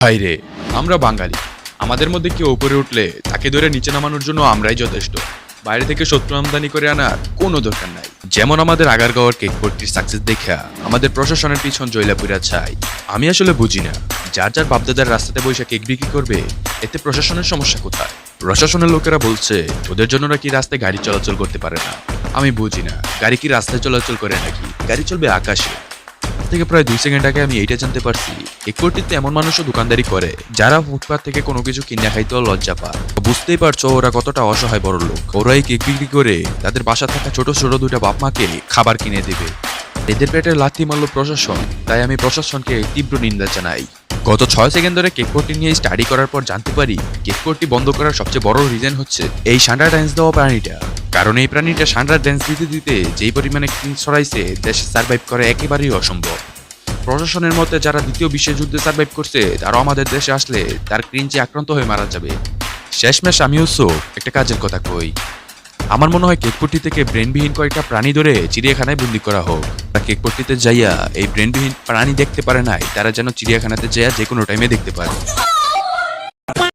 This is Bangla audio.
হাইরে, আমরা বাঙালি। আমাদের মধ্যে কেউ উপরে উঠলে তাকে ধরে নিচে নামানোর জন্য আমরাই যথেষ্ট। বাইরে থেকে শত্রু আমদানি করে আনার কোনো দরকার নাই। যেমন আমাদের আগারগাঁওয়ের কেক ফ্যাক্টরির সাকসেস দেখা আমাদের প্রশাসনের পিছন জয়লাপুরা চাই। আমি আসলে বুঝি না, যার যার বাপদাদার রাস্তাতে বসে কেক বিক্রি করবে, এতে প্রশাসনের সমস্যা কোথায়? প্রশাসনের লোকেরা বলছে ওদের জন্য নাকি রাস্তায় গাড়ি চলাচল করতে পারে না। আমি বুঝি না, গাড়ি কি রাস্তায় চলাচল করে নাকি? গাড়ি চলবে আকাশে। থেকে প্রায় 2 সেকেন্ড আগে আমি এইটা জানতে পারছি, একটিতে এমন মানুষও দোকানদারি করে যারা ফুটপাত থেকে কোনো কিছু কিনে খাইতেও লজ্জা পায়। বুঝতেই পারছো ওরা কতটা অসহায় বড় লোক। ওরা এই কেক বিক্রি করে তাদের বাসা থাকা ছোট ছোট দুটা বাপ মাকে খাবার কিনে দেবে। এদের পেটে লাথি মারল প্রশাসন, তাই আমি প্রশাসনকে তীব্র নিন্দা জানাই। গত 6 সেকেন্ড ধরে কেক কোর্টটি নিয়ে স্টাডি করার পর জানতে পারি, কেক কোর্টটি বন্ধ করার সবচেয়ে বড় রিজন হচ্ছে এই সান্ডা ড্যান্স দেওয়া প্রাণীটা। কারণ এই প্রাণীটা সান্ডা ড্যান্স দিতে দিতে যেই পরিমাণে ক্রিঞ্জ ছড়াইছে, দেশে সার্ভাইভ করা একেবারেই অসম্ভব। প্রশাসনের মতে যারা দ্বিতীয় বিশ্বযুদ্ধে সার্ভাইভ করছে তারাও আমাদের দেশে আসলে তার ক্রিঞ্চে আক্রান্ত হয়ে মারা যাবে। শেষমেশ আমিও একটা কাজের কথা কই। আমার মনে হয় কেকপট্টি থেকে ব্রেনবিহীন কয়েকটা প্রাণী ধরে চিড়িয়াখানায় বন্দি করা হোক। তারা কেকপট্টিতে যাইয়া এই ব্রেনবিহীন প্রাণী দেখতে পারে নাই, তারা যেন চিড়িয়াখানাতে যাইয়া যে কোনো টাইমে দেখতে পারে।